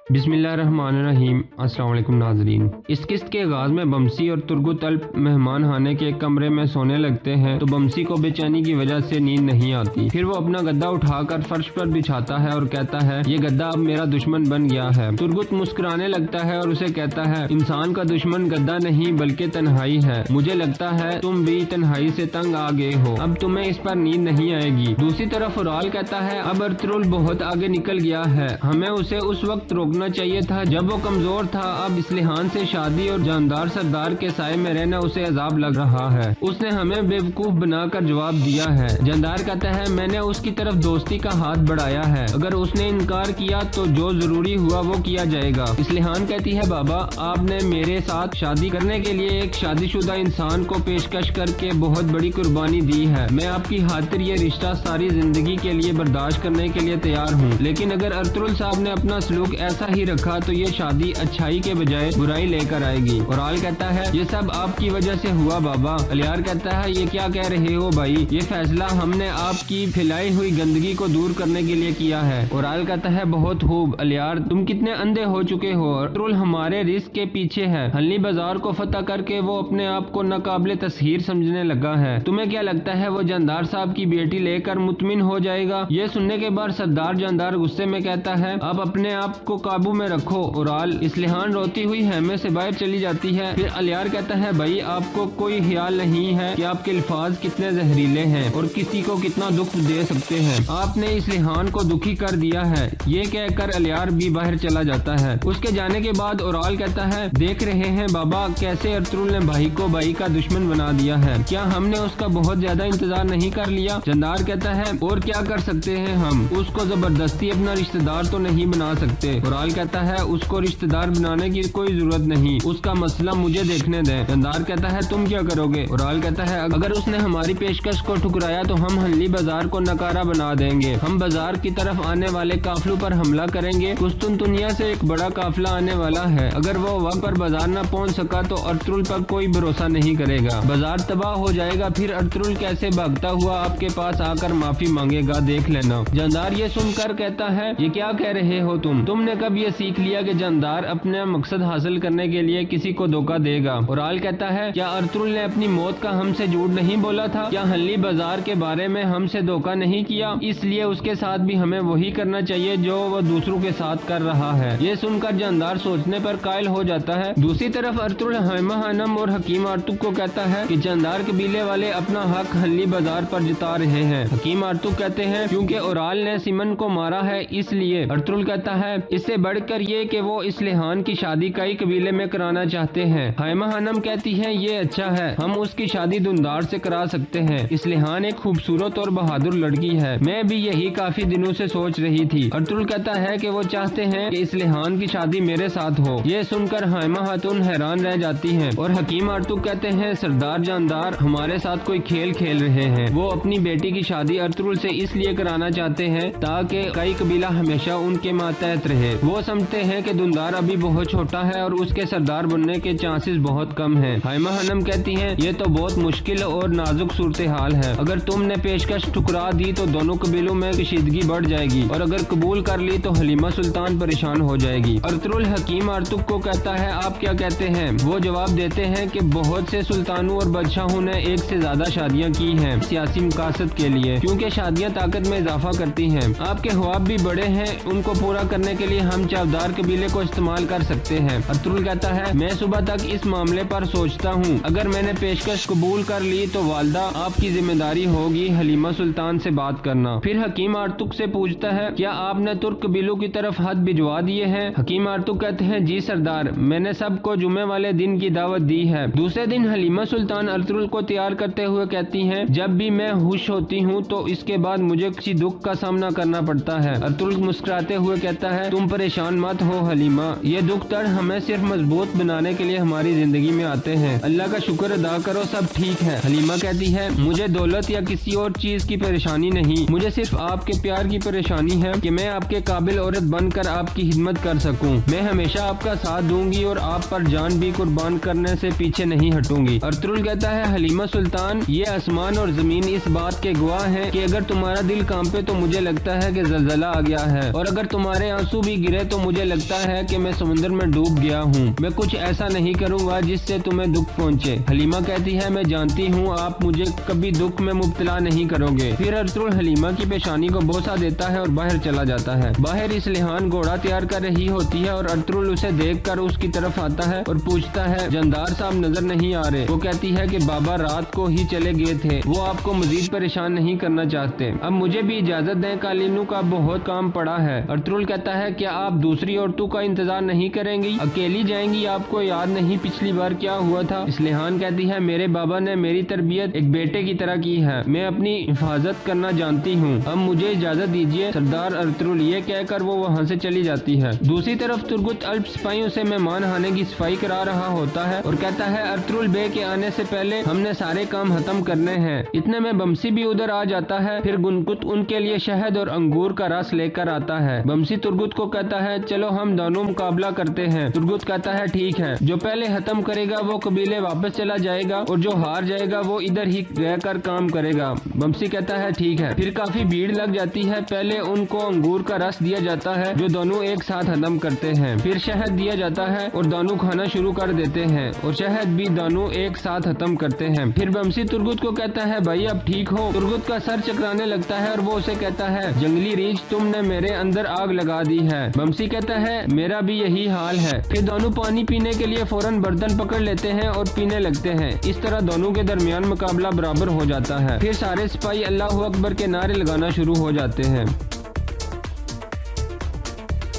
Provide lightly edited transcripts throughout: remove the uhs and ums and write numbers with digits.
बिस्मिल्लाहिर्रहमानिर्रहीम। अस्सलाम वालेकुम नाज़रीन। इस किस्त के आगाज में बमसी और तुर्गुत अल्प मेहमान खाने के कमरे में सोने लगते हैं तो बमसी को बेचैनी की वजह से नींद नहीं आती। फिर वो अपना गद्दा उठाकर फर्श पर बिछाता है और कहता है, ये गद्दा अब मेरा दुश्मन बन गया है। तुर्गुत मुस्कुराने लगता है और उसे कहता है, इंसान का दुश्मन गद्दा नहीं बल्कि तन्हाई है। मुझे लगता है तुम भी तन्हाई से तंग आ गए हो, अब तुम्हें इस पर नींद नहीं आएगी। दूसरी तरफ उराल कहता है, अब अर्तुगरुल बहुत आगे निकल गया है, हमें उसे उस वक्त रोकना चाहिए था जब वो कमजोर था। अब इस्लिहान से शादी और जानदार सरदार के साए में रहना उसे अजाब लग रहा है। उसने हमें बेवकूफ बनाकर जवाब दिया है। जानदार कहता है, मैंने उसकी तरफ दोस्ती का हाथ बढ़ाया है, अगर उसने इनकार किया तो जो जरूरी हुआ वो किया जाएगा। इस्लिहान कहती है, बाबा आपने मेरे साथ शादी करने के लिए एक शादीशुदा इंसान को पेशकश करके बहुत बड़ी कुर्बानी दी है। मैं आपकी खातिर ये रिश्ता सारी जिंदगी के लिए बर्दाश्त करने के लिए तैयार हूँ, लेकिन अगर अर्तुगरुल साहब ने अपना सलूक ऐसा ही रखा तो ये शादी अच्छाई के बजाय बुराई लेकर आएगी। उराल कहता है, ये सब आपकी वजह से हुआ बाबा। अलियार कहता है, ये क्या कह रहे हो भाई, ये फैसला हमने आपकी फैलाई हुई गंदगी को दूर करने के लिए किया है। उराल कहता है, बहुत खूब अलियार, तुम कितने अंधे हो चुके हो। अर्तुगरुल हमारे रिस्क के पीछे है। हल्ली बाजार को फतह करके वो अपने आप को नाकाबिले तस्हीर समझने लगा है। तुम्हें क्या लगता है वो जानदार साहब की बेटी लेकर मुतमिन हो जाएगा? ये सुनने के बाद सरदार जानदार गुस्से में कहता है, अब अपने आप को काबू में रखो। उराल इस्लिहान रोती हुई हैमे से बाहर चली जाती है। फिर अलियार कहता है, भाई आपको कोई ख्याल नहीं है कि आपके अल्फाज कितने जहरीले हैं और किसी को कितना दुख दे सकते हैं। आपने इस्लिहान को दुखी कर दिया है। ये कहकर अलियार भी बाहर चला जाता है। उसके जाने के बाद उराल कहता है, देख रहे हैं बाबा कैसे अर्तुगरुल ने भाई को भाई का दुश्मन बना दिया है। क्या हमने उसका बहुत ज्यादा इंतजार नहीं कर लिया? जानदार कहता है, और क्या कर सकते हैं हम, उसको जबरदस्ती अपना रिश्तेदार तो नहीं बना सकते। उराल कहता है, उसको रिश्तेदार बनाने की कोई जरूरत नहीं, उसका मसला मुझे देखने दें। जानदार कहता है, तुम क्या करोगे? उराल कहता है, अगर उसने हमारी पेशकश को ठुकराया तो हम हल्ली बाजार को नकारा बना देंगे। हम बाजार की तरफ आने वाले काफिलों पर हमला करेंगे। कुस्तुनतुनिया से एक बड़ा काफिला आने वाला है, अगर वो वक्त पर बाजार न पहुंच सका तो अर्तुगरुल पर कोई भरोसा नहीं करेगा, बाजार तबाह हो जाएगा। फिर अर्तुगरुल कैसे भागता हुआ आपके पास आकर माफी मांगेगा, देख लेना। जानदार ये सुनकर कहता है, ये क्या कह रहे हो तुमने कब ये सीख लिया कि जानदार अपने मकसद हासिल करने के लिए किसी को धोखा देगा? उराल कहता है, क्या अर्तुगरुल ने अपनी मौत का हमसे झूठ नहीं बोला था? क्या हल्ली बाजार के बारे में हमसे धोखा नहीं किया? इसलिए उसके साथ भी हमें वही करना चाहिए जो वो दूसरों के साथ कर रहा है। ये सुनकर जानदार सोचने पर कायल हो जाता है। दूसरी तरफ अर्तुगरुल हैमा खानम और हकीम आर्तुग को कहता है कि जानदार कबीले वाले अपना हक हल्ली बाजार पर जता रहे हैं। हकीम आर्तुग कहते हैं, क्योंकि उराल ने सिमन को मारा है इसलिए। अर्तुगरुल कहता है, इससे बढ़कर ये कि वो इस्लिहान की शादी कई कबीले में कराना चाहते हैं। हैमा खानम कहती है, ये अच्छा है, हम उसकी शादी धुंधार से करा सकते हैं। इस्लिहान एक खूबसूरत और बहादुर लड़की है, मैं भी यही काफी दिनों से सोच रही थी। अर्तुगरुल कहता है कि वो चाहते हैं कि इस्लिहान की शादी मेरे साथ हो। ये सुनकर हैमा खातून हैरान रह जाती हैं और हकीम आर्तुग कहते हैं, सरदार जानदार हमारे साथ कोई खेल खेल रहे हैं। वो अपनी बेटी की शादी अर्तुगरुल से इसलिए कराना चाहते हैं ताकि कई कबीला हमेशा उनके मातहत रहे। वो समझते हैं कि धुंधार अभी बहुत छोटा है और उसके सरदार बनने के चांसेस बहुत कम हैं। हैमा खानम कहती हैं, ये तो बहुत मुश्किल और नाजुक सूरत हाल है, अगर तुमने पेशकश ठुकरा दी तो दोनों कबीलों में कशीदगी बढ़ जाएगी और अगर कबूल कर ली तो हलीमा सुल्तान परेशान हो जाएगी। अर्तुगरुल हकीम आर्तुग को कहता है, आप क्या कहते हैं? वो जवाब देते हैं कि बहुत से सुल्तानों और बादशाहों ने एक से ज्यादा शादियां की हैं सियासी मकासद के लिए, क्योंकि शादियां ताकत में इजाफा करती हैं। आपके ख्वाब भी बड़े हैं, उनको पूरा करने के लिए हम चावदार कबीले को इस्तेमाल कर सकते हैं। अर्तुगरुल कहता है, मैं सुबह तक इस मामले पर सोचता हूँ, अगर मैंने पेशकश कबूल कर ली तो वालदा आपकी जिम्मेदारी होगी हलीमा सुल्तान से बात करना। फिर हकीम आर्तुग से पूछता है, क्या आपने तुर्क कबीलों की तरफ हद भिजवा दिए हैं? हकीम आर्तुग कहते हैं, जी सरदार, मैंने सबको जुमे वाले दिन की दावत दी है। दूसरे दिन हलीमा सुल्तान अर्तुगरुल को तैयार करते हुए कहती हैं, जब भी मैं खुश होती हूँ तो इसके बाद मुझे किसी दुख का सामना करना पड़ता है। अर्तुगरुल मुस्कुराते हुए कहता है, तुम परेशान मत हो हलीमा, ये दुख दर्द हमें सिर्फ मजबूत बनाने के लिए हमारी जिंदगी में आते हैं। अल्लाह का शुक्र अदा करो, सब ठीक है। हलीमा कहती है, मुझे दौलत या किसी और चीज की परेशानी नहीं, मुझे सिर्फ आपके प्यार की परेशानी है कि मैं आपके काबिल औरत बनकर आपकी खिदमत कर सकूं। मैं हमेशा आपका साथ दूंगी और आप पर जान भी कुर्बान करने से पीछे नहीं हटूंगी। अर्तुगरुल कहता है, हलीमा सुल्तान, ये आसमान और जमीन इस बात के गवाह हैं कि अगर तुम्हारा दिल कांपे तो मुझे लगता है कि जलजला आ गया है, और अगर तुम्हारे आंसू भी गिरे گرے تو مجھے لگتا ہے کہ میں سمندر میں ڈوب گیا ہوں۔ میں کچھ ایسا نہیں کروں گا جس سے تمہیں دکھ پہنچے۔ حلیمہ کہتی ہے میں جانتی ہوں آپ مجھے کبھی دکھ میں مبتلا نہیں کرو گے۔ پھر ارطغرل حلیمہ کی پیشانی کو بوسہ دیتا ہے اور باہر چلا جاتا ہے۔ باہر اسلحان گھوڑا تیار کر رہی ہوتی ہے اور ارطغرل اسے دیکھ کر اس کی طرف آتا ہے اور پوچھتا ہے جاندار صاحب نظر نہیں آ رہے؟ وہ کہتی ہے کہ بابا رات کو ہی چلے گئے تھے، وہ آپ کو مزید پریشان نہیں کرنا چاہتے۔ اب مجھے بھی اجازت دیں، قالینوں کا بہت کام پڑا ہے۔ ارطغرل کہتا ہے کیا آپ دوسری عورتوں کا انتظار نہیں کریں گی؟ اکیلی جائیں گی؟ آپ کو یاد نہیں پچھلی بار کیا ہوا تھا؟ اسلحان کہتی ہے میرے بابا نے میری تربیت ایک بیٹے کی طرح کی ہے، میں اپنی حفاظت کرنا جانتی ہوں، اب مجھے اجازت دیجیے سردار ارطغرل۔ یہ کہہ کر وہ وہاں سے چلی جاتی ہے۔ دوسری طرف ترگت الپ سپاہیوں سے مہمان خانے کی صفائی کرا رہا ہوتا ہے اور کہتا ہے ارطغرل بے کے آنے سے پہلے ہم نے سارے کام ختم کرنے ہیں۔ اتنے میں بمسی بھی ادھر آ جاتا ہے۔ پھر گنگت ان کے لیے شہد اور انگور کا رس لے کر آتا ہے۔ بمسی ترگت کو کہتا ہے چلو ہم دونوں مقابلہ کرتے ہیں۔ ترگت کہتا ہے ٹھیک ہے، جو پہلے ختم کرے گا وہ قبیلے واپس چلا جائے گا اور جو ہار جائے گا وہ ادھر ہی رہ کر کام کرے گا۔ بمسی کہتا ہے ٹھیک ہے۔ پھر کافی بھیڑ لگ جاتی ہے۔ پہلے ان کو انگور کا رس دیا جاتا ہے جو دونوں ایک ساتھ ختم کرتے ہیں، پھر شہد دیا جاتا ہے اور دونوں کھانا شروع کر دیتے ہیں اور شہد بھی دونوں ایک ساتھ ختم کرتے ہیں۔ پھر بمسی ترگت کو کہتا ہے بھائی اب ٹھیک ہو؟ ترگت کا سر چکرانے لگتا ہے اور وہ اسے کہتا ہے جنگلی ریچھ تم نے میرے اندر آگ لگا دی ہے۔ بمسی کہتا ہے میرا بھی یہی حال ہے۔ پھر دونوں پانی پینے کے لیے فوراً برتن پکڑ لیتے ہیں اور پینے لگتے ہیں۔ اس طرح دونوں کے درمیان مقابلہ برابر ہو جاتا ہے۔ پھر سارے سپاہی اللہ اکبر کے نعرے لگانا شروع ہو جاتے ہیں۔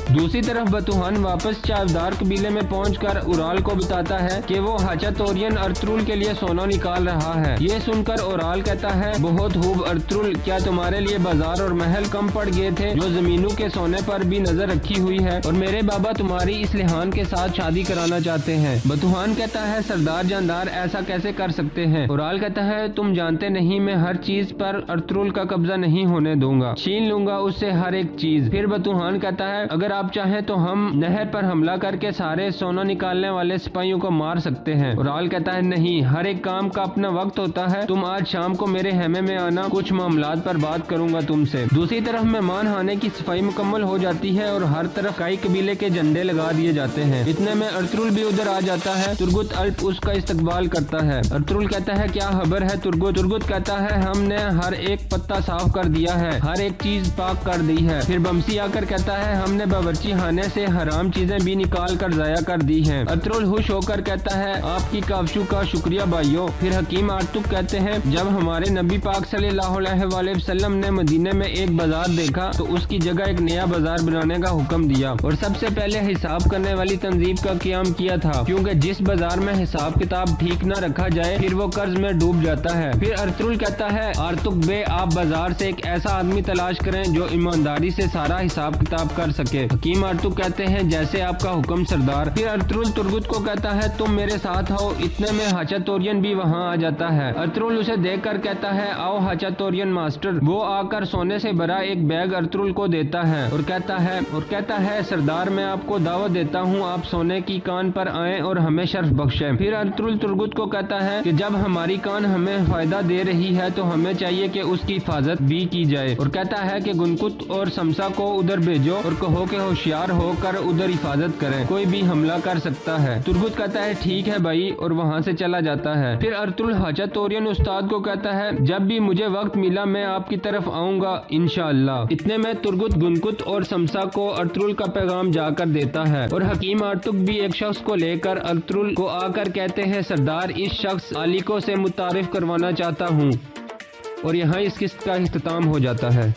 دوسری طرف بتوہان واپس چاودار قبیلے میں پہنچ کر اورال کو بتاتا ہے کہ وہ ہاچاتورین ارطغرل کے لیے سونا نکال رہا ہے۔ یہ سن کر اورال کہتا ہے بہت خوب ارطغرل، کیا تمہارے لیے بازار اور محل کم پڑ گئے تھے جو زمینوں کے سونے پر بھی نظر رکھی ہوئی ہے، اور میرے بابا تمہاری اسلحان کے ساتھ شادی کرانا چاہتے ہیں۔ بتوہان کہتا ہے سردار جاندار ایسا کیسے کر سکتے ہیں؟ اورال کہتا ہے تم جانتے نہیں میں ہر چیز پر ارطغرل کا قبضہ نہیں ہونے دوں گا، چھین لوں گا اس سے ہر ایک چیز۔ پھر بتوہان کہتا ہے اگر آپ چاہیں تو ہم نہر پر حملہ کر کے سارے سونا نکالنے والے سپاہیوں کو مار سکتے ہیں۔ اورال کہتا ہے نہیں، ہر ایک کام کا اپنا وقت ہوتا ہے، تم آج شام کو میرے خیمے میں آنا، کچھ معاملات پر بات کروں گا تم سے۔ دوسری طرف مہمان خانے کی صفائی مکمل ہو جاتی ہے اور ہر طرف کئی قبیلے کے جھنڈے لگا دیے جاتے ہیں۔ اتنے میں ارطغرل بھی ادھر آ جاتا ہے۔ ترگت الپ اس کا استقبال کرتا ہے۔ ارطغرل کہتا ہے کیا خبر ہے ترگت؟ ترگت کہتا ہے ہم نے ہر ایک پتا صاف کر دیا ہے، ہر ایک چیز پاک کر دی ہے۔ پھر بمسی آ کر کہتا ہے ہم نے باورچی خانے سے حرام چیزیں بھی نکال کر ضائع کر دی ہیں۔ ارطغرل خوش ہو کر کہتا ہے آپ کی کاوشوں کا شکریہ بھائیو۔ پھر حکیم آرتک کہتے ہیں جب ہمارے نبی پاک صلی اللہ علیہ وآلہ وسلم نے مدینے میں ایک بازار دیکھا تو اس کی جگہ ایک نیا بازار بنانے کا حکم دیا اور سب سے پہلے حساب کرنے والی تنظیم کا قیام کیا تھا، کیونکہ جس بازار میں حساب کتاب ٹھیک نہ رکھا جائے پھر وہ قرض میں ڈوب جاتا ہے۔ پھر ارطغرل کہتا ہے آرتک بے آپ بازار سے ایک ایسا آدمی تلاش کریں جو ایمانداری سے سارا حساب کتاب کر سکے۔ حکیم آرتک کہتے ہیں جیسے آپ کا حکم سردار۔ پھر ارطغرل ترگت کو کہتا ہے تم میرے ساتھ آؤ۔ اتنے میں ہاچاتورین بھی وہاں آ جاتا ہے۔ ارطغرل اسے دیکھ کر کہتا ہے آؤ ہاچاتورین ماسٹر۔ وہ آ کر سونے سے بھرا ایک بیگ ارطغرل کو دیتا ہے اور کہتا ہے سردار میں آپ کو دعوت دیتا ہوں آپ سونے کی کان پر آئیں اور ہمیں شرف بخشیں۔ پھر ارطغرل ترگت کو کہتا ہے کہ جب ہماری کان ہمیں فائدہ دے رہی ہے تو ہمیں چاہیے کہ اس کی حفاظت بھی کی جائے، اور کہتا ہے کہ گنکت اور سمسا کو ادھر بھیجو اور کہو کہ ہوشیار ہو کر ادھر حفاظت کریں، کوئی بھی حملہ کر سکتا ہے۔ ترگت کہتا ہے ٹھیک ہے بھائی اور وہاں سے چلا جاتا ہے۔ پھر ارطغرل ہاچاتورین استاد کو کہتا ہے جب بھی مجھے وقت ملا میں آپ کی طرف آؤں گا انشاءاللہ۔ اتنے میں ترگت گنکت اور سمسا کو ارطغرل کا پیغام جا کر دیتا ہے اور حکیم آرتک بھی ایک شخص کو لے کر ارطغرل کو آ کر کہتے ہیں سردار اس شخص علیکو سے متعارف کروانا چاہتا ہوں، اور یہاں اس قسط کا اختتام ہو جاتا ہے۔